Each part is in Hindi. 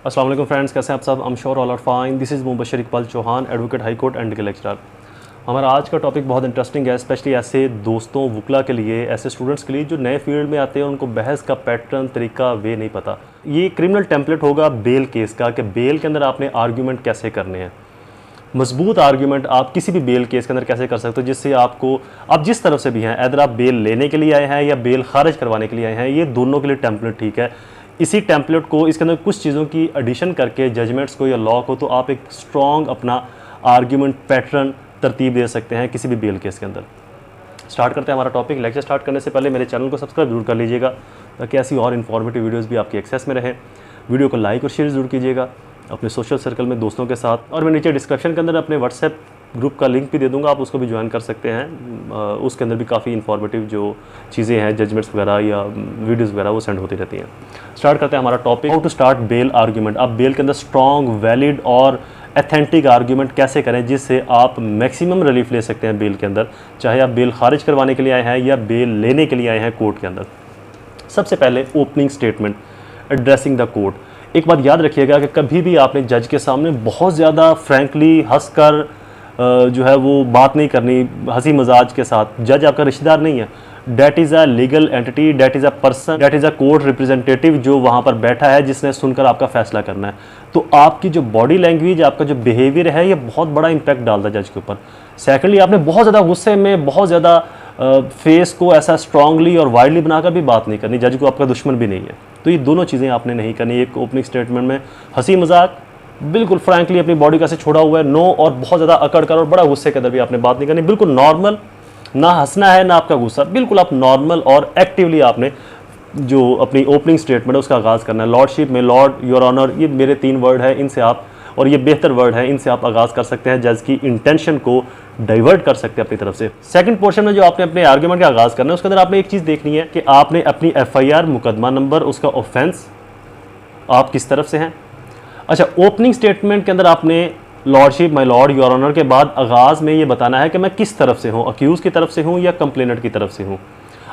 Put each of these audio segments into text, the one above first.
अस्सलाम वालेकुम फ्रेंड्स, कैसे हैं आप सब? I am sure all are fine. This is Mubashar Iqbal Chauhan, advocate high court and के लेक्चरर। हमारा आज का टॉपिक बहुत इंटरेस्टिंग है, स्पेशली ऐसे दोस्तों वकला के लिए, ऐसे स्टूडेंट्स के लिए जो नए फील्ड में आते हैं, उनको बहस का पैटर्न, तरीका, वे नहीं पता। ये क्रिमिनल टेम्पलेट होगा बेल केस का कि बेल के अंदर आपने आर्ग्यूमेंट कैसे करने हैं। मजबूत आर्ग्यूमेंट आप किसी भी बेल केस के अंदर कैसे कर सकते हो जिससे आपको, आप जिस तरफ से भी हैं, अदर आप बेल लेने के लिए आए हैं या बेल खारिज करवाने के लिए आए हैं, ये दोनों के लिए टेम्पलेट ठीक है। इसी टेम्पलेट को इसके अंदर कुछ चीज़ों की एडिशन करके जजमेंट्स को या लॉ को, तो आप एक स्ट्रॉन्ग अपना आर्ग्यूमेंट पैटर्न तरतीब दे सकते हैं किसी भी बेल केस के अंदर। स्टार्ट करते हैं हमारा टॉपिक। लेक्चर स्टार्ट करने से पहले मेरे चैनल को सब्सक्राइब जरूर कर लीजिएगा ताकि ऐसी और इन्फॉर्मेटिव वीडियोज़ भी आपकी एक्सेस में रहें। वीडियो को लाइक और शेयर जरूर कीजिएगा अपने सोशल सर्कल में दोस्तों के साथ, और मैं नीचे डिस्क्रिप्शन के अंदर अपने व्हाट्सएप ग्रुप का लिंक भी दे दूंगा, आप उसको भी ज्वाइन कर सकते हैं। उसके अंदर भी काफ़ी इन्फॉर्मेटिव जो चीज़ें हैं, जजमेंट्स वगैरह या वीडियोज़ वगैरह, वो सेंड होती रहती हैं। स्टार्ट करते हैं हमारा topic, how to start bail argument. आप बेल के अंदर स्ट्रॉन्ग, वैलिड और एथेंटिक आर्ग्यूमेंट कैसे करें जिससे आप मैक्सिमम रिलीफ ले सकते हैं बेल के अंदर, चाहे आप बेल खारिज करवाने के लिए आए हैं या बेल लेने के लिए आए हैं कोर्ट के अंदर। सबसे पहले opening statement, addressing the court. एक बात याद रखिएगा कि कभी भी आपने जज के सामने बहुत ज़्यादा फ्रैंकली हंसकर जो है वो बात नहीं करनी, हंसी मजाज के साथ। जज आपका रिश्तेदार नहीं है, that is a legal entity, that is a person, that is a court representative जो वहाँ पर बैठा है, जिसने सुनकर आपका फैसला करना है। तो आपकी जो बॉडी लैंग्वेज, आपका जो बिहेवियर है, ये बहुत बड़ा इंपैक्ट डालता है जज के ऊपर। सेकेंडली, आपने बहुत ज़्यादा गुस्से में, बहुत ज़्यादा फेस को ऐसा स्ट्रांगली और वाइडली बनाकर भी बात नहीं करनी, जज को आपका दुश्मन भी नहीं है। तो ये दोनों चीज़ें आपने नहीं करनी। एक ओपनिंग स्टेटमेंट में हंसी मजाक, बिल्कुल फ्रैंकली अपनी बॉडी का से छोड़ा हुआ है, नो, और बहुत ज़्यादा अकड़ कर और बड़ा गुस्से के अंदर भी आपने बात नहीं करनी। बिल्कुल नॉर्मल, ना हंसना है ना आपका गुस्सा, बिल्कुल आप नॉर्मल और एक्टिवली आपने जो अपनी ओपनिंग स्टेटमेंट है उसका आगाज़ करना है। लॉर्डशिप में लॉर्ड, योर ऑनर, ये मेरे 3 वर्ड है, इनसे आप, और ये बेहतर वर्ड है, इनसे आप आगाज़ कर सकते हैं, जज की इंटेंशन को डाइवर्ट कर सकते हैं अपनी तरफ से। सेकंड पोर्शन में जो आपने अपने आर्ग्यूमेंट का आगाज़ करना है, उसके अंदर आपने एक चीज़ देखनी है कि आपने अपनी FIR, मुकदमा नंबर, उसका ऑफेंस, आप किस तरफ से हैं। अच्छा, ओपनिंग स्टेटमेंट के अंदर आपने lordship, my lord, your honour के बाद आगाज़ में ये बताना है कि मैं किस तरफ से हूँ, अक्यूज़ की तरफ से हूँ या कंप्लेनेंट की तरफ से हूँ।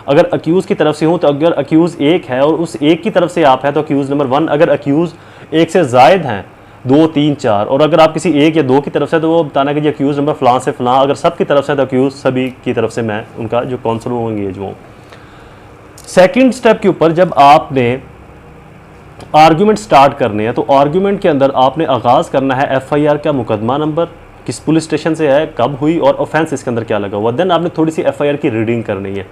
अगर अक्यूज़ की तरफ से हूँ तो अगर अक्यूज़ एक है और उस एक की तरफ से आप है तो अक्यूज़ नंबर 1। अगर अक्यूज़ एक से ज़ायद हैं, 2, 3, 4, और अगर आप किसी एक या 2 की तरफ से, तो वो बताना कि जी अक्यूज़ नंबर फ़लाँ से फ़लाँ। अगर सब की तरफ से तो अक्यूज़ सभी की तरफ से मैं उनका जो काउंसिल हूँ, एंगेज हूँ। सेकेंड स्टेप के ऊपर जब आपने आर्ग्यूमेंट स्टार्ट करने हैं तो आर्ग्यूमेंट के अंदर आपने आगाज़ करना है FIR का मुकदमा नंबर, किस पुलिस स्टेशन से है, कब हुई, और ऑफेंस इसके अंदर क्या लगा हुआ। देन आपने थोड़ी सी FIR की रीडिंग करनी है,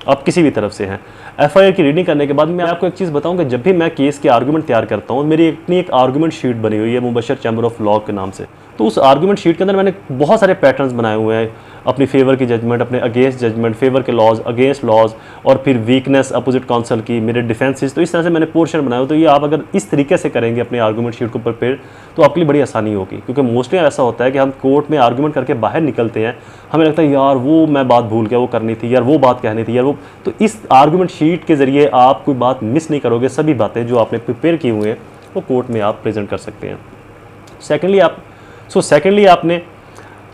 आप किसी भी तरफ से हैं। FIR की रीडिंग करने के बाद मैं आपको एक चीज़ बताऊं कि जब भी मैं केस के आर्ग्यूमेंट तैयार करता हूं, मेरी अपनी एक आर्ग्यूमेंट शीट बनी हुई है मुबशर चैम्बर ऑफ लॉ के नाम से। तो उस आर्ग्यूमेंट शीट के अंदर मैंने बहुत सारे पैटर्न्स बनाए हुए हैं, अपनी फेवर की जजमेंट, अपने अगेंस्ट जजमेंट, फेवर के लॉज, अगेंस्ट लॉज, और फिर वीकनेस अपोजिट काउंसिल की, मेरे डिफेंसेस। तो इस तरह से मैंने पोर्शन बनाया हुआ। तो ये आप अगर इस तरीके से करेंगे अपने आर्ग्यूमेंट शीट को प्रिपेयर, तो आपके लिए बड़ी आसानी होगी। क्योंकि मोस्टली ऐसा होता है कि हम कोर्ट में आर्ग्यूमेंट करके बाहर निकलते हैं, हमें लगता है यार वो मैं बात भूल गया, वो करनी थी यार, वो बात कहनी थी यार, वो। तो इस आर्ग्यूमेंट शीट के ज़रिए आप कोई बात मिस नहीं करोगे, सभी बातें जो आपने प्रिपेयर की हुई हैं वो कोर्ट में आप प्रेजेंट कर सकते हैं। सेकेंडली आपने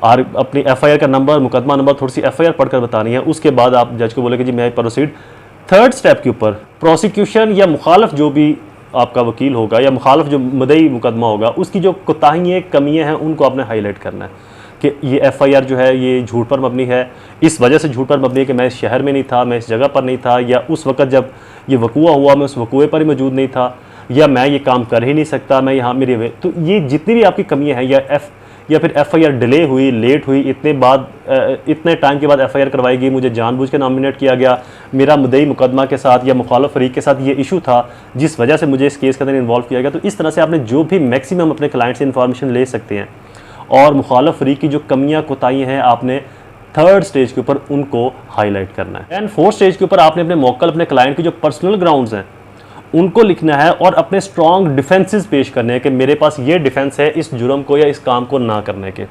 अपनी FIR का नंबर, मुकदमा नंबर, थोड़ी सी FIR पढ़कर बतानी है। उसके बाद आप जज को बोलेंगे जी मैं प्रोसीड। थर्ड स्टेप के ऊपर प्रोसिक्यूशन या मुखालफ जो भी आपका वकील होगा या मुखालफ जो मदई मुकदमा होगा, उसकी जो कोताहियाँ, कमियाँ हैं, उनको आपने हाईलाइट करना है कि ये FIR जो है ये झूठ पर मबनी है, इस वजह से झूठ पर मबनी है कि मैं इस शहर में नहीं था, मैं इस जगह पर नहीं था, या उस वक्त जब ये वकूआ हुआ मैं उस वकूए पर ही मौजूद नहीं था, या मैं ये काम कर ही नहीं सकता, मैं यहाँ मेरी। तो ये जितनी भी आपकी कमियाँ हैं, या फिर FIR डिले हुई, लेट हुई, इतने टाइम के बाद FIR करवाई गई, मुझे जानबूझ के नॉमिनेट किया गया, मेरा मुद्दई मुकदमा के साथ या मुखालिफ फरीक के साथ ये इशू था जिस वजह से मुझे इस केस के अंदर इन्वॉल्व किया गया। तो इस तरह से आपने जो भी मैक्सिमम अपने क्लाइंट से इन्फॉर्मेशन ले सकते हैं, और मुखालिफ फरीक की जो कमियाँ कोताहियाँ हैं आपने थर्ड स्टेज के ऊपर उनको हाईलाइट करना है। एंड फोर्थ स्टेज के ऊपर आपने अपने मौकल, अपने क्लाइंट की जो पर्सनल ग्राउंड्स हैं उनको लिखना है और अपने स्ट्रॉन्ग डिफेंसेस पेश करने हैं कि मेरे पास ये डिफेंस है इस जुर्म को या इस काम को ना करने के।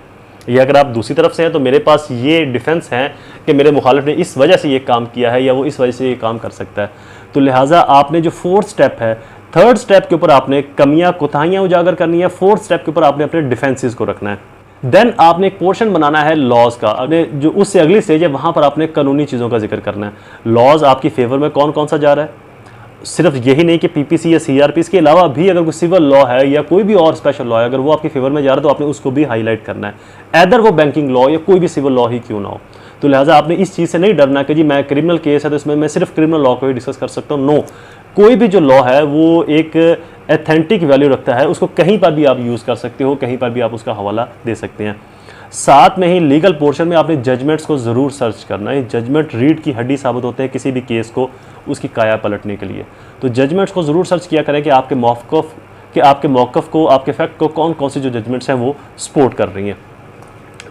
ये अगर आप दूसरी तरफ से हैं तो मेरे पास ये डिफेंस है कि मेरे मुखालिफ ने इस वजह से ये काम किया है या वो इस वजह से ये काम कर सकता है। तो लिहाजा आपने जो फोर्थ स्टेप है, थर्ड स्टेप के ऊपर आपने कमियां कोताहियां उजागर करनी है, फोर्थ स्टेप के ऊपर आपने अपने डिफेंसेस को रखना है। देन आपने एक पोर्शन बनाना है लॉज का। अपने जो उससे अगली स्टेज है वहाँ पर आपने कानूनी चीज़ों का जिक्र करना है। लॉज आपकी फेवर में कौन कौन सा जा रहा है, सिर्फ यही नहीं कि पीपीसी या सीआरपी, इसके अलावा भी अगर कोई सिविल लॉ है या कोई भी और स्पेशल लॉ है, अगर वो आपके फेवर में जा रहा है तो आपने उसको भी हाईलाइट करना है, एदर वो बैंकिंग लॉ या कोई भी सिविल लॉ ही क्यों ना हो। तो लिहाजा आपने इस चीज़ से नहीं डरना कि जी मैं क्रिमिनल केस है तो इसमें मैं सिर्फ क्रिमिनल लॉ को ही डिस्कस कर सकता हूँ। नो, कोई भी जो लॉ है वो एक एथेंटिक वैल्यू रखता है, उसको कहीं पर भी आप यूज़ कर सकते हो, कहीं पर भी आप उसका हवाला दे सकते हैं। साथ में ही लीगल पोर्शन में आपने जजमेंट्स को ज़रूर सर्च करना है। जजमेंट रीढ़ की हड्डी साबित होते हैं किसी भी केस को उसकी काया पलटने के लिए। तो जजमेंट्स को ज़रूर सर्च किया करें कि आपके मौक़िफ़ को, आपके फैक्ट को कौन कौन सी जो जजमेंट्स हैं वो सपोर्ट कर रही हैं।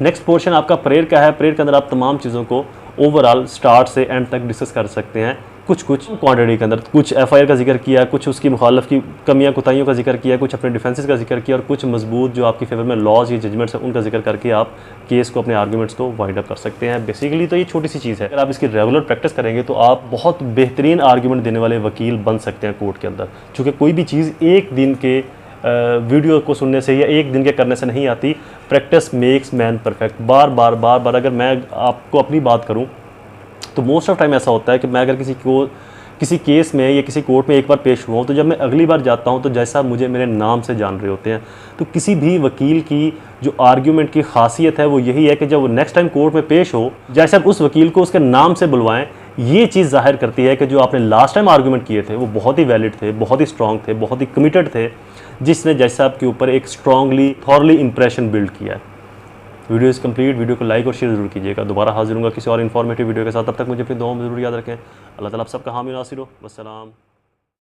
नेक्स्ट पोर्शन आपका प्रेयर का है। प्रेयर के अंदर आप तमाम चीज़ों को ओवरऑल स्टार्ट से एंड तक डिस्कस कर सकते हैं। कुछ क्वांटिटी के अंदर कुछ एफआईआर का जिक्र किया, कुछ उसकी मुखालफ की कमियां कोताहियों का जिक्र किया, कुछ अपने डिफेंसेस का जिक्र किया और कुछ मजबूत जो आपकी फेवर में लॉज या जजमेंट्स हैं उनका जिक्र करके आप केस को, अपने आर्गूमेंट्स को वाइंड अप कर सकते हैं। बेसिकली तो ये छोटी सी चीज़ है, अगर आप इसकी रेगुलर प्रैक्टिस करेंगे तो आप बहुत बेहतरीन आर्गूमेंट देने वाले वकील बन सकते हैं कोर्ट के अंदर। चूँकि कोई भी चीज़ एक दिन के वीडियो को सुनने से या एक दिन के करने से नहीं आती। Practice makes man perfect. बार बार अगर मैं आपको अपनी बात करूं तो मोस्ट ऑफ टाइम ऐसा होता है कि मैं अगर किसी केस में या किसी कोर्ट में एक बार पेश हुआ हूँ तो जब मैं अगली बार जाता हूँ तो जैसा मुझे मेरे नाम से जान रहे होते हैं। तो किसी भी वकील की जो आर्ग्यूमेंट की खासियत है वो यही है कि जब वो नेक्स्ट टाइम कोर्ट में पेश हो, जैसे आप उस वकील को उसके नाम से बुलवाएं, ये चीज़ जाहिर करती है कि जो आपने लास्ट टाइम आर्ग्यूमेंट किए थे वो बहुत ही वैलिड थे, बहुत ही स्ट्रॉन्ग थे, बहुत ही कमिटेड थे, जिसने जैसे आपके ऊपर एक स्ट्रांगली थॉरली इंप्रेशन बिल्ड किया है। Video is complete. वीडियो को लाइक और शेयर जरूर कीजिएगा। दोबारा हाजिर होऊंगा किसी और इन्फॉर्मेटिव वीडियो के साथ। तब तक मुझे अपनी दुआ में जरूर याद रखें। अल्लाह ताला आप सबका हामी नासिर हो। वस्सलाम।